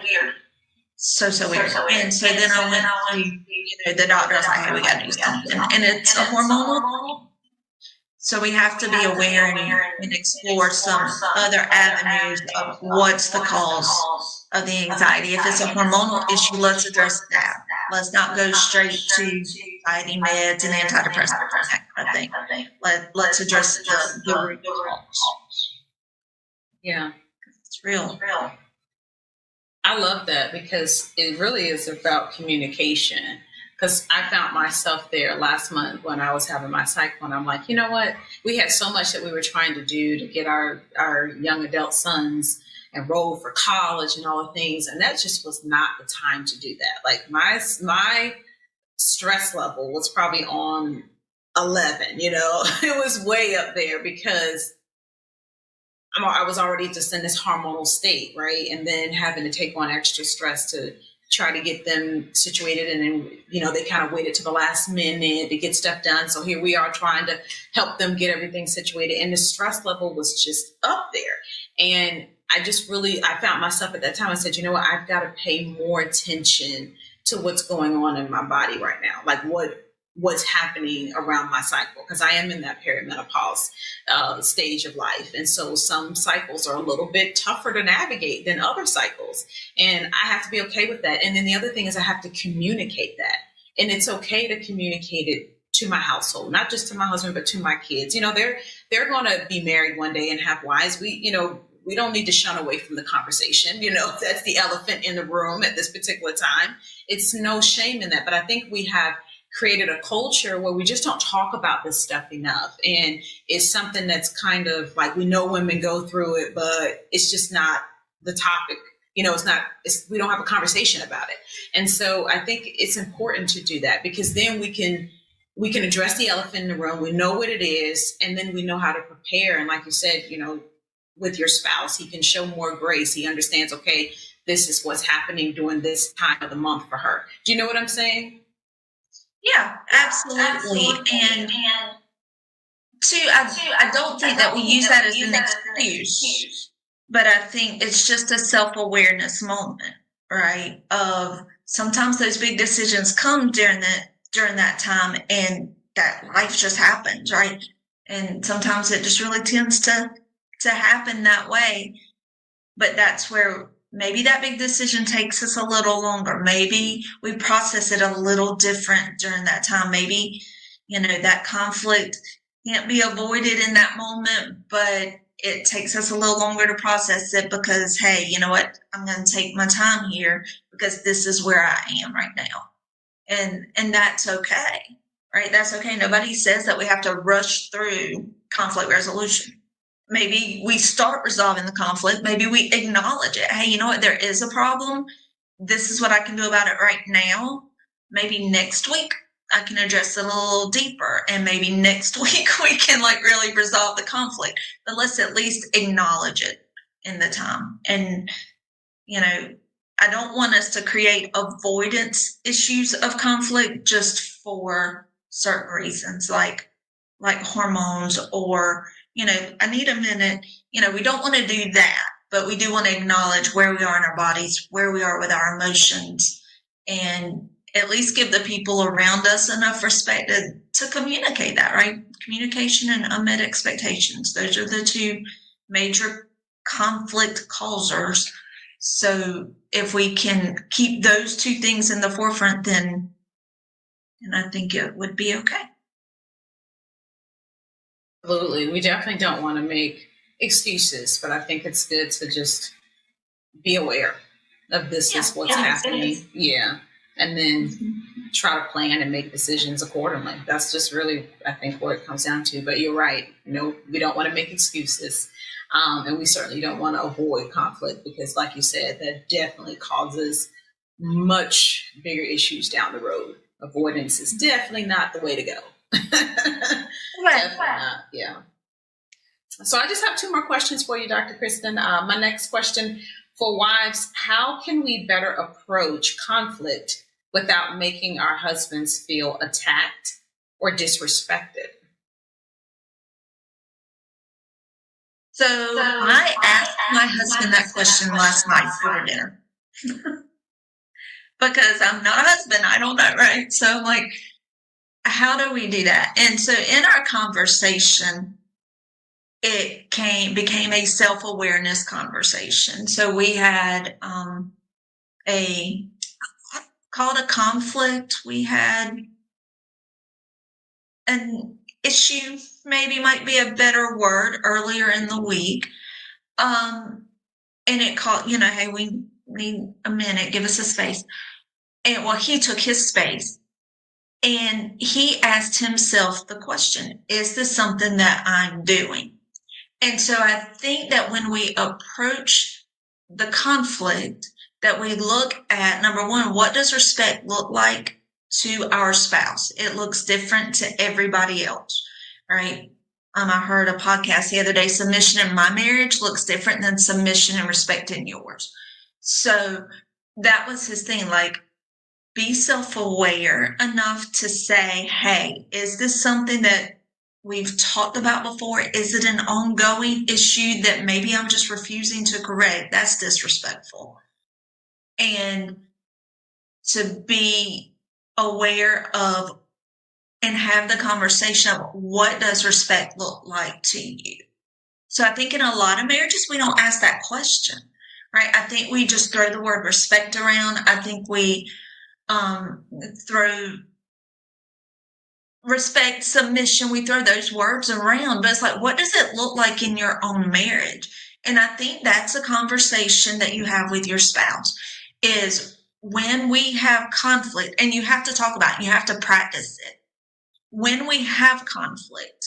S3: So weird. And so then I went to the doctor. I was like, hey, we got to do something. And it's a hormonal. So we have to be aware and explore some other avenues of what's the cause of the anxiety. If it's a hormonal issue, let's address that. Let's not go straight to anxiety meds and antidepressants, that kind of thing. Let's address the root cause.
S2: Yeah.
S3: It's real.
S2: I love that, because it really is about communication. Because I found myself there last month when I was having my cycle, and I'm like, you know what? We had so much that we were trying to do to get our young adult sons enrolled for college and all the things, and that just was not the time to do that. Like my stress level was probably on 11. It was way up there, because I was already just in this hormonal state, right? And then having to take on extra stress to try to get them situated. And then, they kind of waited to the last minute to get stuff done. So here we are trying to help them get everything situated. And the stress level was just up there. And I found myself at that time. I said, you know what? I've got to pay more attention to what's going on in my body right now. Like what's happening around my cycle, because I am in that perimenopause stage of life. And so some cycles are a little bit tougher to navigate than other cycles. And I have to be okay with that. And then the other thing is I have to communicate that. And it's okay to communicate it to my household, not just to my husband, but to my kids. They're going to be married one day and have wives. We don't need to shun away from the conversation. That's the elephant in the room at this particular time. It's no shame in that. But I think we have created a culture where we just don't talk about this stuff enough. And it's something that's kind of like, we know women go through it, but it's just not the topic. We don't have a conversation about it. And so I think it's important to do that, because then we can address the elephant in the room. We know what it is, and then we know how to prepare. And like you said, with your spouse, he can show more grace. He understands, okay, this is what's happening during this time of the month for her. Do you know what I'm saying?
S3: Yeah, absolutely. And two, I don't think that we use that as an excuse, but I think it's just a self-awareness moment, right? Of sometimes those big decisions come during that time, and that life just happens, right? And sometimes it just really tends to to happen that way. But that's where maybe that big decision takes us a little longer. Maybe we process it a little different during that time. Maybe, that conflict can't be avoided in that moment, but it takes us a little longer to process it because, hey, you know what? I'm going to take my time here because this is where I am right now. And that's okay, right? That's okay. Nobody says that we have to rush through conflict resolution. Maybe we start resolving the conflict. Maybe we acknowledge it. Hey, you know what? There is a problem. This is what I can do about it right now. Maybe next week I can address it a little deeper. And maybe next week we can really resolve the conflict. But let's at least acknowledge it in the time. And, I don't want us to create avoidance issues of conflict just for certain reasons, like hormones or, I need a minute. We don't want to do that, but we do want to acknowledge where we are in our bodies, where we are with our emotions, and at least give the people around us enough respect to communicate that, right? Communication and unmet expectations. Those are the two major conflict causers. So if we can keep those two things in the forefront, then I think it would be okay.
S2: Absolutely. We definitely don't want to make excuses, but I think it's good to just be aware of this is what's happening. Yeah. And then try to plan and make decisions accordingly. That's just really, I think, what it comes down to. But you're right. We don't want to make excuses. And we certainly don't want to avoid conflict because, like you said, that definitely causes much bigger issues down the road. Avoidance is definitely not the way to go. Definitely not. Yeah. So I just have two more questions for you, Dr. Kristen. My next question for wives: how can we better approach conflict without making our husbands feel attacked or disrespected?
S3: So I asked my husband that question last night for dinner because I'm not a husband. I don't know, right? So I'm like, how do we do that? And so in our conversation, it became a self-awareness conversation. So we had called a conflict. We had an issue, maybe might be a better word, earlier in the week. And it called, hey, we need a minute, give us a space. And he took his space and he asked himself the question, is this something that I'm doing? And so I think that when we approach the conflict, that we look at, number one, what does respect look like to our spouse? It looks different to everybody else, right? I heard a podcast the other day, submission in my marriage looks different than submission and respect in yours. So that was his thing, be self-aware enough to say, hey, is this something that we've talked about before? Is it an ongoing issue that maybe I'm just refusing to correct? That's disrespectful. And to be aware of and have the conversation of what does respect look like to you? So I think in a lot of marriages, we don't ask that question, right? I think we just throw the word respect around. I think we throw respect, submission, we throw those words around, but it's what does it look like in your own marriage? And I think that's a conversation that you have with your spouse, is when we have conflict, and you have to talk about it, you have to practice it. When we have conflict,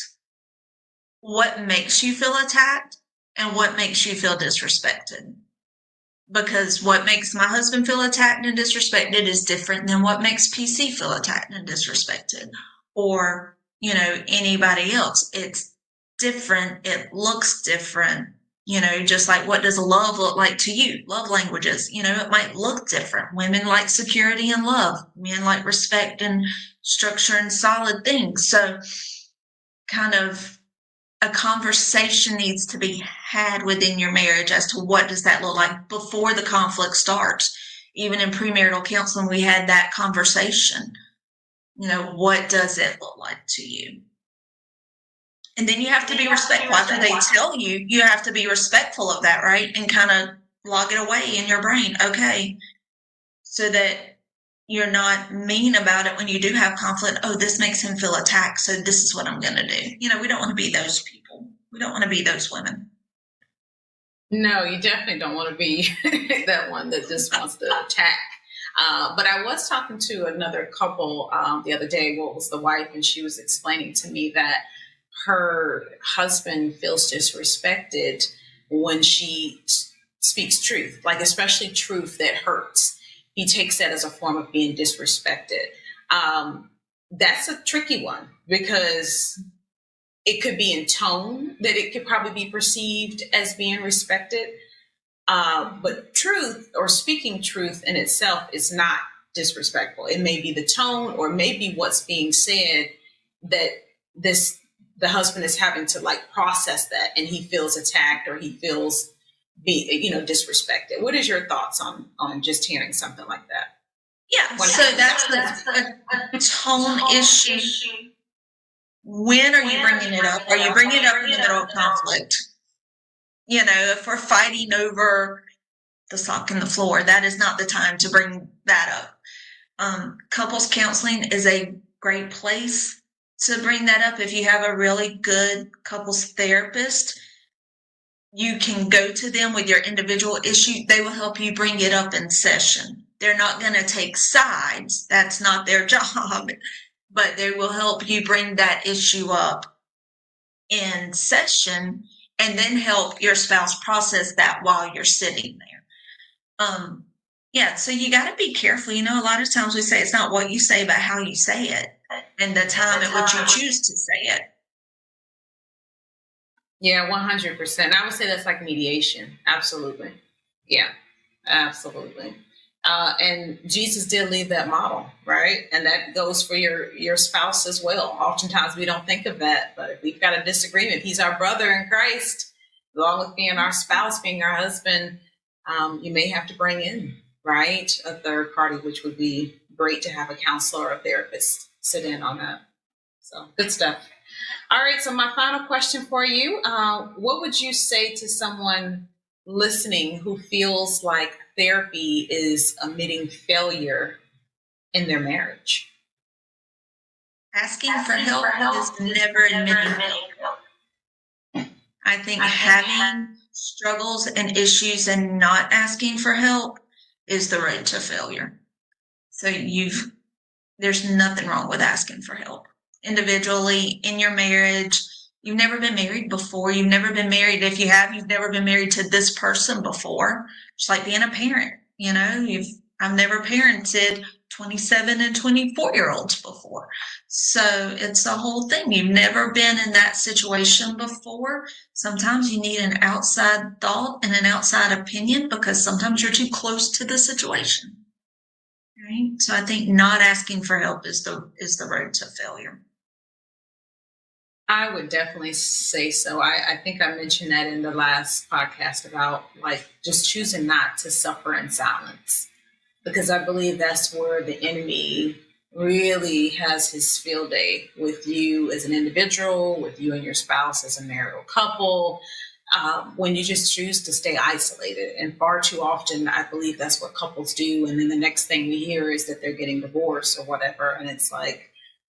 S3: what makes you feel attacked and what makes you feel disrespected? Because what makes my husband feel attacked and disrespected is different than what makes PC feel attacked and disrespected, or, anybody else. It's different. It looks different, just like what does love look like to you? Love languages, it might look different. Women like security and love. Men like respect and structure and solid things. So kind of a conversation needs to be had within your marriage as to what does that look like before the conflict starts. Even in premarital counseling, we had that conversation. What does it look like to you? And then you have to be respectful. After they tell you, you have to be respectful of that, right? And kind of log it away in your brain. Okay. So that you're not mean about it when you do have conflict. Oh, this makes him feel attacked, so this is what I'm going to do. We don't want to be those people. We don't want to be those women.
S2: No, you definitely don't want to be that one that just wants to attack. But I was talking to another couple the other day. What was the wife? And she was explaining to me that her husband feels disrespected when she speaks truth, like especially truth that hurts. He takes that as a form of being disrespected. That's a tricky one because it could be in tone that it could probably be perceived as being respected. But truth or speaking truth in itself is not disrespectful. It may be the tone or maybe what's being said that the husband is having to like process that and he feels attacked or he feels disrespected. What is your thoughts on just hearing something like that?
S3: Yeah, so that's a tone issue. When are you bringing it up? Are you bringing it up in the middle of conflict? If we're fighting over the sock in the floor, that is not the time to bring that up. Couples counseling is a great place to bring that up. If you have a really good couples therapist, you can go to them with your individual issue. They will help you bring it up in session. They're not going to take sides. That's not their job. But they will help you bring that issue up in session and then help your spouse process that while you're sitting there. So you got to be careful. A lot of times we say it's not what you say, but how you say it and the time at which you choose to say it.
S2: Yeah, 100%. I would say that's like mediation. Absolutely. Yeah, absolutely. And Jesus did leave that model, right? And that goes for your spouse as well. Oftentimes we don't think of that, but if we've got a disagreement, he's our brother in Christ, along with being our spouse, being our husband, you may have to bring in, right, a third party, which would be great to have a counselor or a therapist sit in on that. So good stuff. All right, so my final question for you, what would you say to someone listening who feels like therapy is admitting failure in their marriage?
S3: Asking for help is never admitting failure. I think having struggles and issues and not asking for help is the road to failure. So there's nothing wrong with asking for help. Individually, in your marriage, you've never been married before. You've never been married. If you have, you've never been married to this person before. It's like being a parent. I've never parented 27 and 24-year-olds before. So it's the whole thing. You've never been in that situation before. Sometimes you need an outside thought and an outside opinion because sometimes you're too close to the situation. Right? So I think not asking for help is the road to failure.
S2: I would definitely say so. I think I mentioned that in the last podcast about like just choosing not to suffer in silence, because I believe that's where the enemy really has his field day with you as an individual, with you and your spouse as a marital couple, when you just choose to stay isolated. And far too often, I believe that's what couples do. And then the next thing we hear is that they're getting divorced or whatever. And it's like,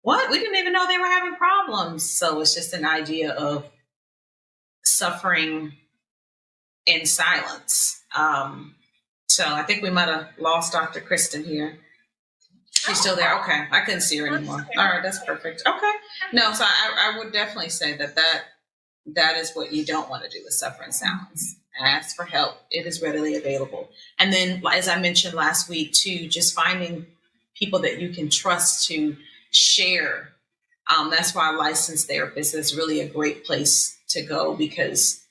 S2: what? We didn't even know they were having problems. So it's just an idea of suffering in silence. So I think we might have lost Dr. Kristen here. She's still there. Okay. I couldn't see her anymore. All right. That's perfect. Okay. No, so I would definitely say that is what you don't want to do, is suffer in silence. Ask for help. It is readily available. And then, as I mentioned last week too, just finding people that you can trust to share. That's why a licensed therapist is really a great place to go, because,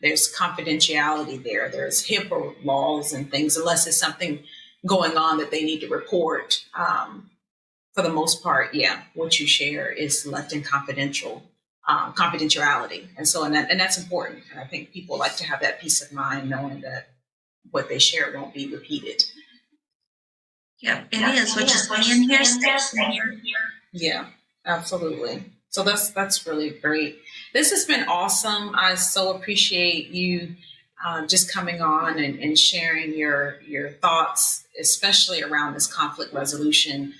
S2: there's confidentiality there. There's HIPAA laws and things, unless it's something going on that they need to report. For the most part, what you share is left in confidentiality. And so, and that's important. And I think people like to have that peace of mind, knowing that what they share won't be repeated.
S3: Yeah, it is, which is being here, staying here.
S2: Yeah, absolutely. So that's really great. This has been awesome. I so appreciate you just coming on and sharing your thoughts, especially around this conflict resolution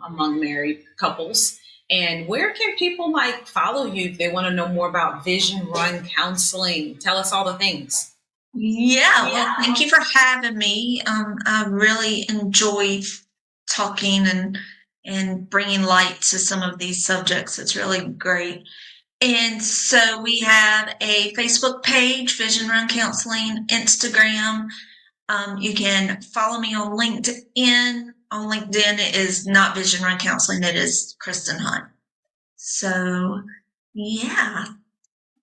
S2: among married couples. And where can people follow you if they want to know more about Vision Run Counseling? Tell us all the things.
S3: Yeah, well, thank you for having me. I really enjoy talking and bringing light to some of these subjects. It's really great. And so we have a Facebook page, Vision Run Counseling, Instagram. You can follow me on LinkedIn. On LinkedIn, it is not Vision Run Counseling, it is Kristen Hunt. So, yeah.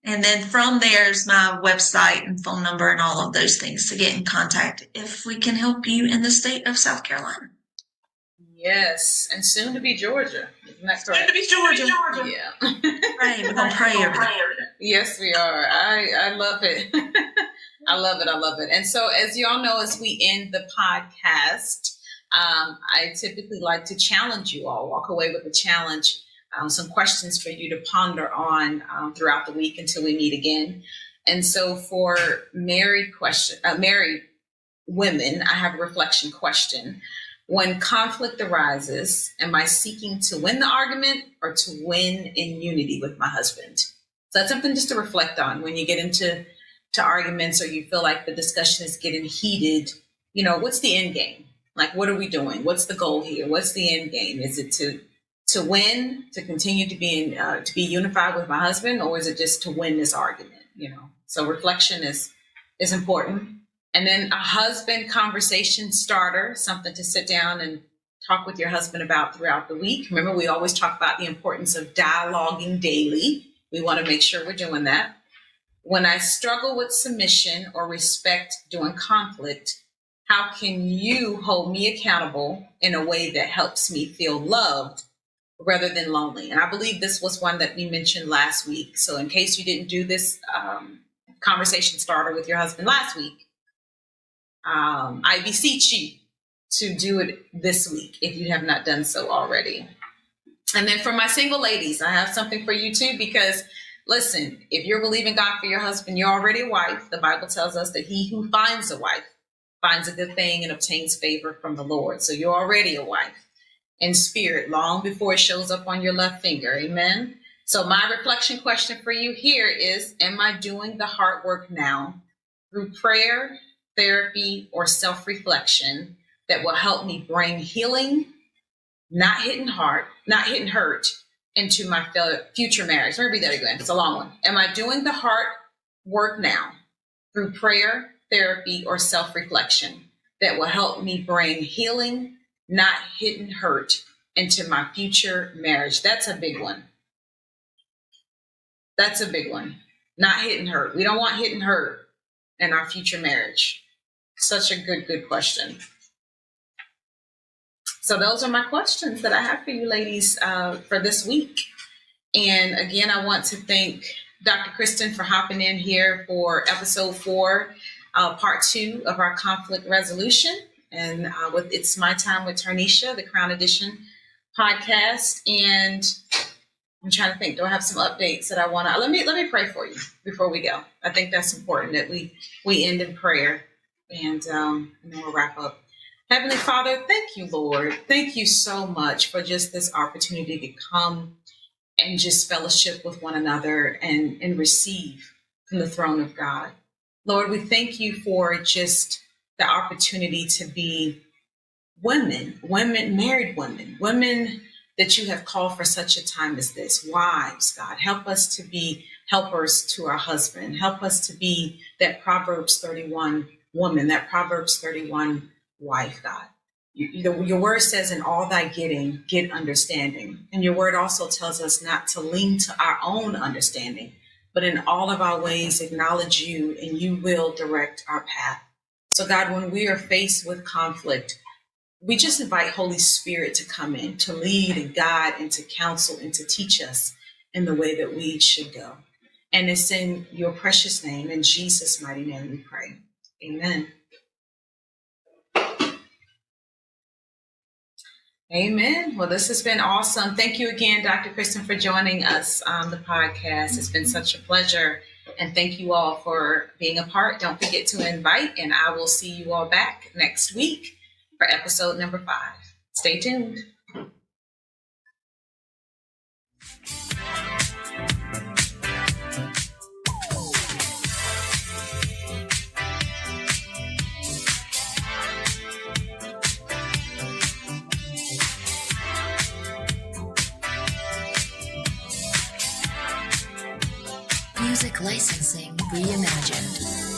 S3: And then from there's my website and phone number and all of those things to get in contact if we can help you in the state of South Carolina.
S2: Yes, and soon to be Georgia. Isn't that correct?
S3: Soon to be Georgia.
S2: Yeah.
S3: Right, we're going to pray over that.
S2: Yes, we are. I love it. I love it. I love it. And so as you all know, as we end the podcast, I typically like to challenge you all, walk away with a challenge, some questions for you to ponder on throughout the week until we meet again. And so for married women, I have a reflection question. When conflict arises, am I seeking to win the argument or to win in unity with my husband? So that's something just to reflect on when you get into arguments or you feel like the discussion is getting heated. What's the end game? What are we doing? What's the goal here? What's the end game? Is it to win, to continue to be unified with my husband, or is it just to win this argument? So reflection is important. And then a husband conversation starter, something to sit down and talk with your husband about throughout the week. Remember, we always talk about the importance of dialoguing daily. We want to make sure we're doing that. When I struggle with submission or respect during conflict, how can you hold me accountable in a way that helps me feel loved rather than lonely? And I believe this was one that we mentioned last week. So in case you didn't do this conversation starter with your husband last week, I beseech you to do it this week if you have not done so already. And then for my single ladies, I have something for you too, because listen, if you're believing God for your husband, you're already a wife. The Bible tells us that he who finds a wife finds a good thing and obtains favor from the Lord. So you're already a wife in spirit long before it shows up on your left finger. Amen. So my reflection question for you here is, am I doing the hard work now through prayer, therapy, or self-reflection that will help me bring healing, not hitting hurt into my future marriage? Let me read that again. It's a long one. Am I doing the hard work now through prayer, therapy, or self-reflection that will help me bring healing, not hitting hurt into my future marriage? That's a big one. That's a big one. Not hitting hurt. We don't want hitting hurt in our future marriage. Such a good question. So those are my questions that I have for you ladies for this week. And again, I want to thank Dr. Kristen for hopping in here for episode 4, part 2 of our conflict resolution. And with It's My Time with Tarnesha, the Crown Edition podcast. And I'm trying to think, do I have some updates that I want to, let me pray for you before we go. I think that's important that we end in prayer and then we'll wrap up. Heavenly Father, thank you, Lord. Thank you so much for just this opportunity to come and just fellowship with one another and receive from the throne of God. Lord, we thank you for just the opportunity to be women, married women that you have called for such a time as this. Wives, God, help us to be helpers to our husband. Help us to be that Proverbs 31 woman, that Proverbs 31 wife, God. Your word says, in all thy getting, get understanding. And your word also tells us not to lean to our own understanding, but in all of our ways, acknowledge you, and you will direct our path. So God, when we are faced with conflict, we just invite Holy Spirit to come in, to lead and guide and to counsel and to teach us in the way that we should go. And it's in your precious name, in Jesus' mighty name we pray. Amen. Amen. Well, this has been awesome. Thank you again, Dr. Kristen, for joining us on the podcast. It's been such a pleasure. And thank you all for being a part. Don't forget to invite, and I will see you all back next week for episode number 5. Stay tuned.
S1: Music licensing reimagined.